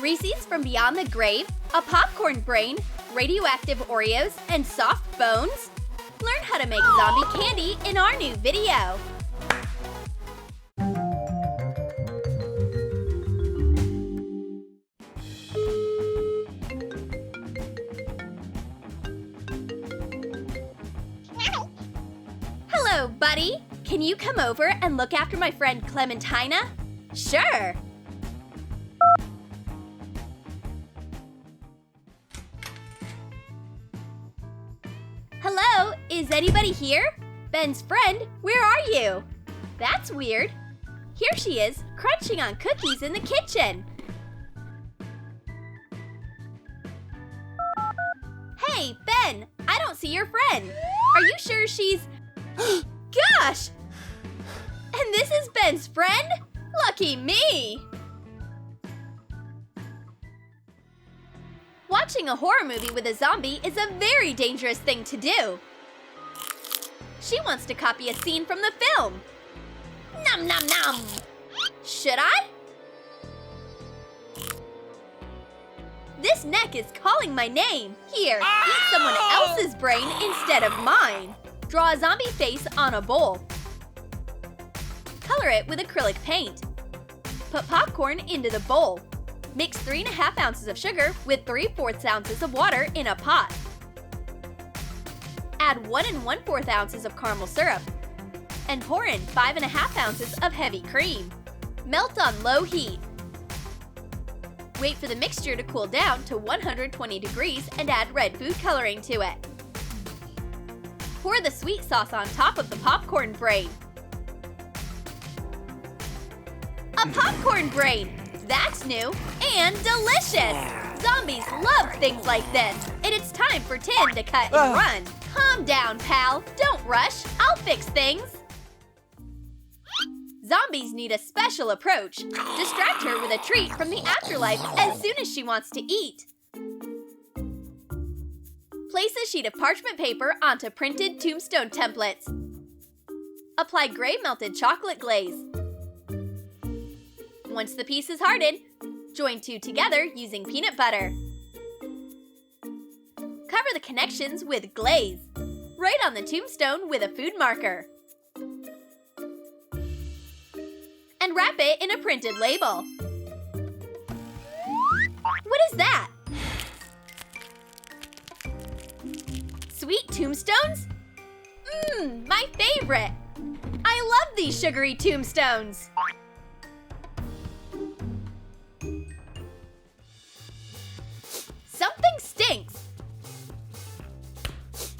Reese's from Beyond the Grave, a popcorn brain, radioactive Oreos, and soft bones? Learn how to make zombie candy in our new video. Hello, buddy. Can you come over and look after my friend Clementina? Sure. Hello, is anybody here? Ben's friend, where are you? That's weird. Here she is, crunching on cookies in the kitchen. Hey, Ben, I don't see your friend. Are you sure she's... Gosh! And this is Ben's friend? Lucky me! Watching a horror movie with a zombie is a very dangerous thing to do. She wants to copy a scene from the film. Nom nom nom! Should I? This neck is calling my name. Here, eat someone else's brain instead of mine. Draw a zombie face on a bowl. Color it with acrylic paint. Put popcorn into the bowl. Mix 3½ ounces of sugar with 3/4 ounces of water in a pot. Add 1 1/4 ounces of caramel syrup and pour in 5½ ounces of heavy cream. Melt on low heat. Wait for the mixture to cool down to 120 degrees and add red food coloring to it. Pour the sweet sauce on top of the popcorn brain. A popcorn brain! That's new and delicious! Zombies love things like this, and it's time for Tin to cut and run. Calm down, pal. Don't rush. I'll fix things. Zombies need a special approach. Distract her with a treat from the afterlife as soon as she wants to eat. Place a sheet of parchment paper onto printed tombstone templates. Apply gray melted chocolate glaze. Once the piece is hardened, join two together using peanut butter. Cover the connections with glaze. Write on the tombstone with a food marker. And wrap it in a printed label. What is that? Sweet tombstones? Mmm, my favorite! I love these sugary tombstones! Something stinks!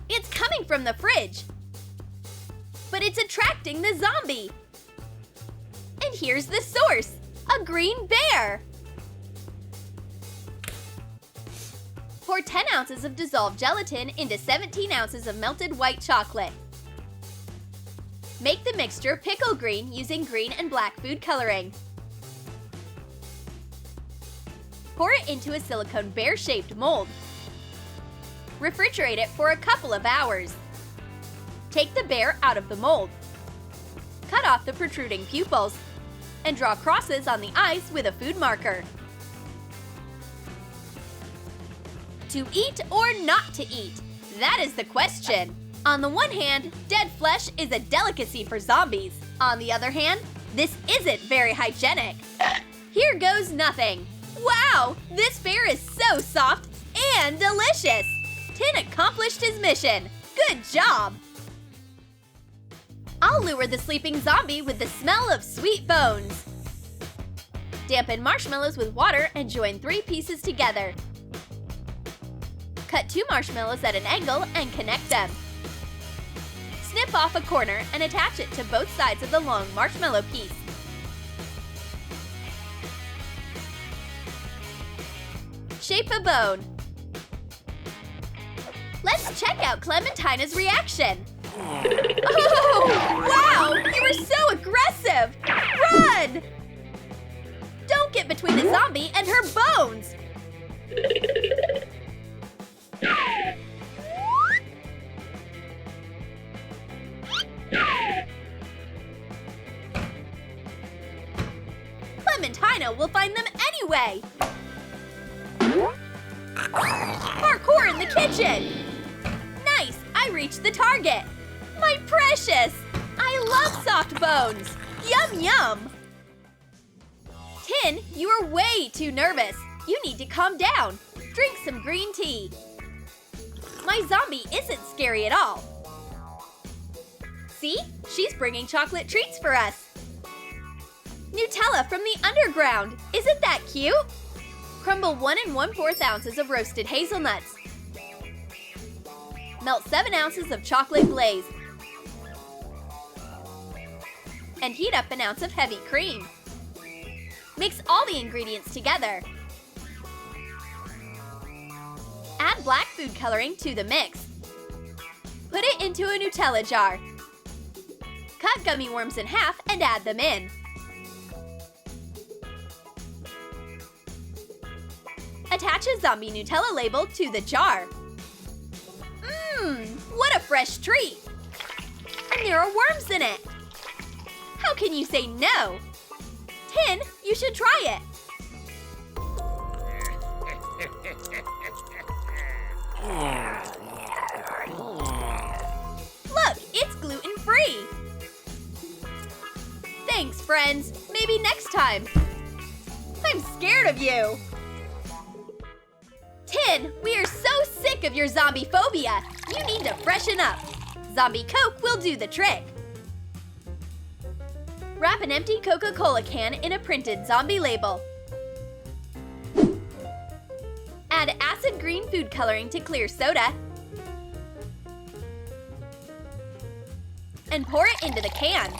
It's coming from the fridge! But it's attracting the zombie! And here's the source! A green bear! Pour 10 ounces of dissolved gelatin into 17 ounces of melted white chocolate. Make the mixture pickle green using green and black food coloring. Pour it into a silicone bear-shaped mold. Refrigerate it for a couple of hours. Take the bear out of the mold. Cut off the protruding pupils and draw crosses on the eyes with a food marker. To eat or not to eat? That is the question. On the one hand, dead flesh is a delicacy for zombies. On the other hand, this isn't very hygienic. Here goes nothing. Wow, this bear is so soft and delicious. Tin accomplished his mission. Good job. I'll lure the sleeping zombie with the smell of sweet bones. Dampen marshmallows with water and join 3 pieces together. Cut 2 marshmallows at an angle and connect them. Snip off a corner and attach it to both sides of the long marshmallow piece. Shape a bone. Let's check out Clementina's reaction. Oh, wow! You were so aggressive! Run! Don't get between the zombie and her bones! Clementina will find them anyway! Parkour in the kitchen! Nice! I reached the target! My precious! I love soft bones! Yum yum! Tin, you are way too nervous. You need to calm down. Drink some green tea. My zombie isn't scary at all. See? She's bringing chocolate treats for us. Nutella from the underground! Isn't that cute? Crumble 1 1/4 ounces of roasted hazelnuts. Melt 7 ounces of chocolate glaze. And heat up an ounce of heavy cream. Mix all the ingredients together. Add black food coloring to the mix. Put it into a Nutella jar. Cut gummy worms in half and add them in. Attach a zombie Nutella label to the jar. Mmm, what a fresh treat! And there are worms in it! How can you say no? Tin, you should try it! Look, it's gluten-free! Thanks, friends. Maybe next time. I'm scared of you! Tin, we are so sick of your zombie phobia! You need to freshen up! Zombie Coke will do the trick! Wrap an empty Coca-Cola can in a printed zombie label. Add acid green food coloring to clear soda. And pour it into the can.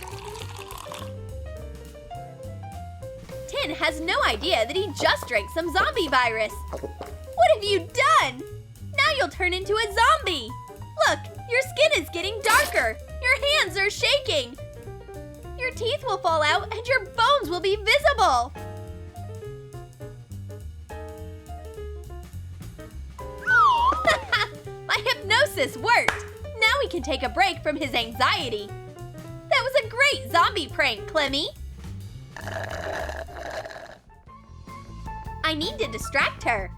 Tin has no idea that he just drank some zombie virus. What have you done? Now you'll turn into a zombie! Look, your skin is getting darker! Your hands are shaking! Your teeth will fall out and your bones will be visible! My hypnosis worked! Now we can take a break from his anxiety. That was a great zombie prank, Clemmy! I need to distract her.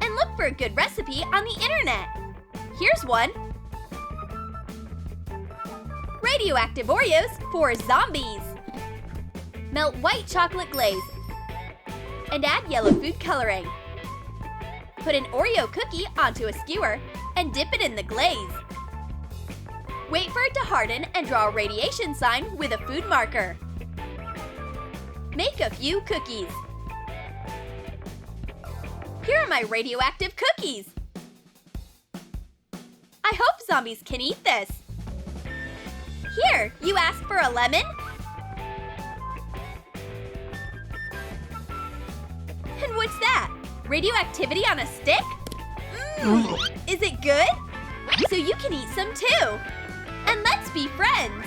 And look for a good recipe on the internet. Here's one. Radioactive Oreos for zombies. Melt white chocolate glaze and add yellow food coloring. Put an Oreo cookie onto a skewer and dip it in the glaze. Wait for it to harden and draw a radiation sign with a food marker. Make a few cookies. Here are my radioactive cookies. I hope zombies can eat this. Here, you asked for a lemon? And what's that? Radioactivity on a stick? Is it good? So you can eat some too. And let's be friends.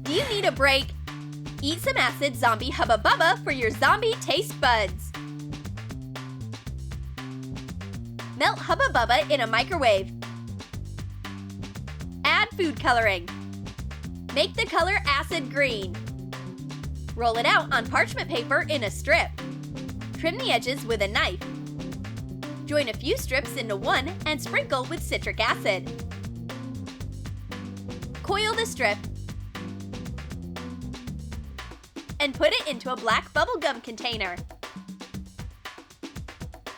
Do you need a break? Eat some acid zombie Hubba Bubba for your zombie taste buds. Melt Hubba Bubba in a microwave. Add food coloring. Make the color acid green. Roll it out on parchment paper in a strip. Trim the edges with a knife. Join a few strips into one and sprinkle with citric acid. Coil the strip and put it into a black bubblegum container.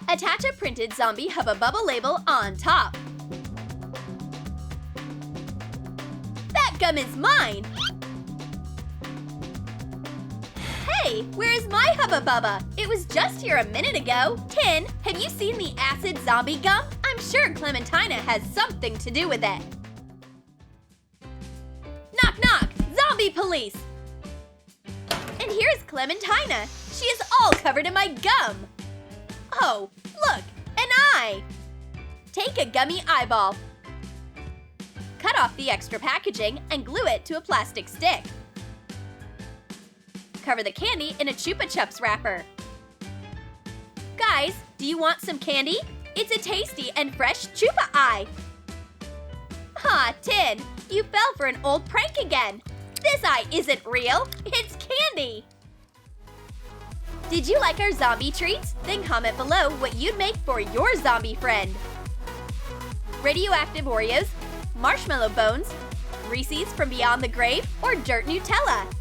Attach a printed zombie Hubba Bubba label on top. That gum is mine! Hey, where is my Hubba Bubba? It was just here a minute ago. Tin, have you seen the acid zombie gum? I'm sure Clementina has something to do with it. Knock knock! Zombie police! And here's Clementina. She is all covered in my gum. Oh, look, an eye! Take a gummy eyeball. Cut off the extra packaging and glue it to a plastic stick. Cover the candy in a Chupa Chups wrapper. Guys, do you want some candy? It's a tasty and fresh Chupa Eye. Tin, you fell for an old prank again. This eye isn't real, it's candy! Did you like our zombie treats? Then comment below what you'd make for your zombie friend. Radioactive Oreos, marshmallow bones, Reese's from Beyond the Grave, or Dirt Nutella.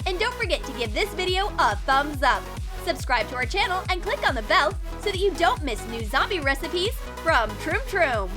And don't forget to give this video a thumbs up. Subscribe to our channel and click on the bell so that you don't miss new zombie recipes from Troom.